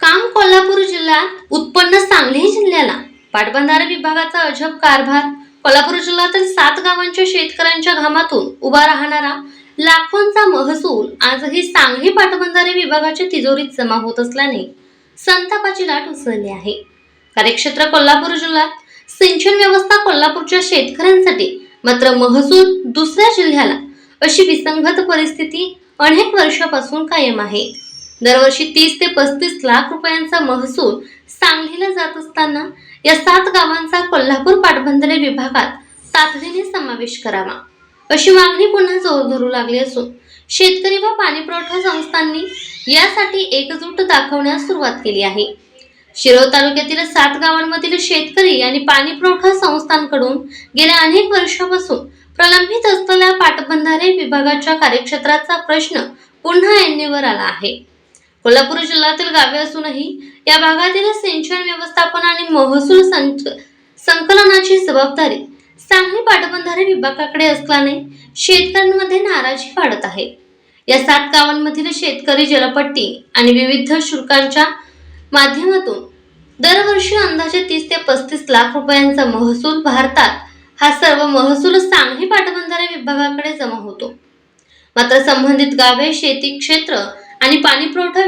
काम कोल्हापूर जिल्ह्यात उत्पन्न सांगली जिल्ह्याला पाटबंधारे विभागाचा अजब कारभार। कोल्हापूर जिल्ह्यातील 7 गावांच्या शेतकऱ्यांच्या घामातून उभा राहणारा लाखोंचा महसूल आजही सांगली पाटबंधारे विभागाच्या तिजोरीत जमा होत असल्याने संतापाची लाट उसळली आहे। कार्यक्षेत्र कोल्हापूर जिल्ह्यात सिंचन व्यवस्था कोल्हापूरच्या शेतकऱ्यांसाठी, मात्र महसूल दुसऱ्या जिल्ह्याला, अशी विसंगत परिस्थिती अनेक वर्षापासून कायम आहे। दरवर्षी 30 ते 35 लाख रुपयांचा महसूल सांगलीला जात असताना या 7 गावांचा कोल्हापूर पाटबंधारे विभागात तातडीने समावेश करावा, अशी मागणी पुन्हा जोर धरू लागली असून शेतकरी व पाणीपुरवठा संस्थांनी यासाठी एकजूट दाखवण्यास सुरुवात केली आहे। शिरोळ तालुक्यातील 7 गावांमधील शेतकरी आणि पाणीपुरवठा संस्थांकडून गेल्या अनेक वर्षापासून प्रलंबित असलेल्या पाटबंधारे विभागाच्या कार्यक्षेत्राचा प्रश्न पुन्हा ऐरणीवर आला आहे। कोल्हापूर जिल्ह्यातील गावे असूनही या भागातील सिंचन व्यवस्थापन आणि महसूल संकलनाची जबाबदारी सांगली पाटबंधारे विभागाकडे असल्याने शेतकऱ्यांमध्ये नाराजी वाढत आहे। या 7 गावांमधील शेतकरी जलपट्टी आणि विविध शुल्कांच्या माध्यमातून दरवर्षी अंदाजे 30 ते 35 लाख रुपयांचा महसूल भरतात। हा सर्व महसूल सांगली पाटबंधारे विभागाकडे जमा होतो, मात्र संबंधित गावे, शेती क्षेत्र आणि पाणीपुरवठा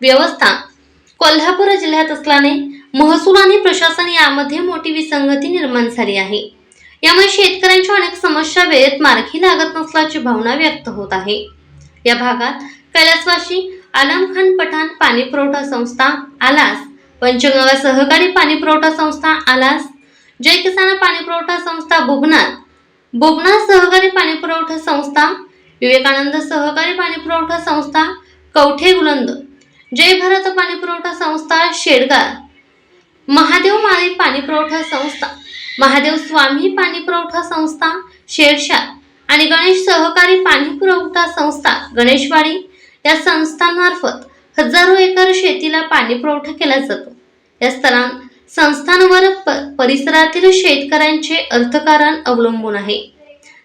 व्यवस्था कोल्हापूर जिल्ह्यात असल्याने महसूल आणि प्रशासन यामध्ये मोठी विसंगती निर्माण झाली आहे। यामुळे शेतकऱ्यांच्या अनेक समस्या वेळेत मार्गी लागत नसल्याची भावना व्यक्त होत आहे। या भागात कैलासवासी आलम खान पठाण पाणीपुरवठा संस्था आलास, पंचगंगा सहकारी पाणीपुरवठा संस्था आलास, जय किसान पाणीपुरवठा संस्था बुबना सहकारी पाणीपुरवठा संस्था, विवेकानंद सहकारी पाणीपुरवठा संस्था कवठे बुलंद, जय भारत पाणीपुरवठा संस्था शेडगाव, महादेव माळी पाणीपुरवठा संस्था, महादेव स्वामी पाणीपुरवठा संस्था शेरशाह आणि गणेश सहकारी पाणीपुरवठा संस्था गणेशवाडी या संस्थांमार्फत हजारो एकर शेतीला पाणी पुरवठा केला जातो। या संस्थांवर परिसरातील शेतकऱ्यांचे अर्थकारण अवलंबून आहे।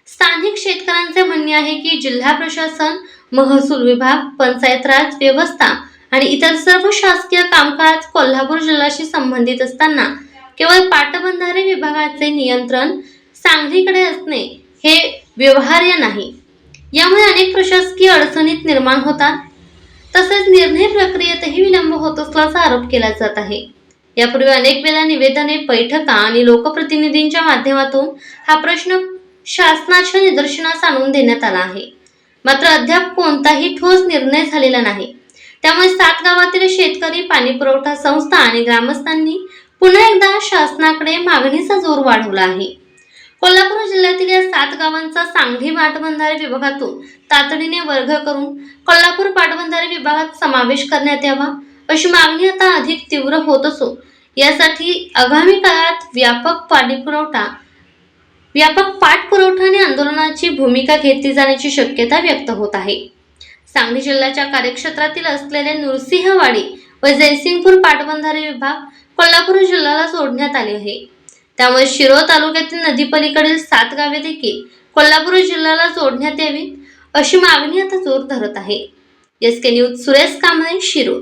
स्थानिक शेतकऱ्यांचे म्हणणे आहे की जिल्हा प्रशासन, महसूल विभाग, पंचायत राज व्यवस्था आणि इतर सर्व शासकीय कामकाज कोल्हापूर जिल्ह्याशी संबंधित असताना केवळ पाटबंधारे विभागाचे नियंत्रण सांगलीकडे असणे हे व्यवहार्य नाही। यामुळे अनेक प्रशासकीय अडचणीत निर्माण होतात, तसेच निर्णय प्रक्रियेतही विलंब होत असल्याचा आरोप केला जात आहे। यापूर्वी अनेक वेळा निवेदने, बैठका आणि लोकप्रतिनिधींच्या माध्यमातून हा प्रश्न शासनाच्या निदर्शनास आणून देण्यात आला आहे, मात्र अद्याप कोणताही ठोस निर्णय झालेला नाही। त्यामुळे 7 गावातील शेतकरी, पाणीपुरवठा संस्था आणि ग्रामस्थांनी पुन्हा एकदा शासनाकडे मागणीचा जोर वाढवला आहे। कोल्हापूर जिल्ह्यातील या 7 गावांचा सांगली पाटबंधारे विभागातून तातडीने वर्ग करून कोल्हापूर पाटबंधारे विभागात समावेश करण्यात यावा, अशी मागणी आता अधिक तीव्र होत असून यासाठी आगामी काळात व्यापक पाठपुरावा आणि आंदोलनाची भूमिका घेतली जाण्याची शक्यता व्यक्त होत आहे। सांगली जिल्ह्याच्या कार्यक्षेत्रातील असलेले नृसिंहवाडी व जयसिंगपूर पाटबंधारे विभाग कोल्हापूर जिल्ह्याला जोडण्यात आले आहे। त्यामुळे शिरोळ तालुक्यातील नदीपलीकडील 7 गावे देखील कोल्हापूर जिल्ह्याला जोडण्यात यावी, अशी मागणी आता जोर धरत आहे। SK news Suresh Kamble, Shirol.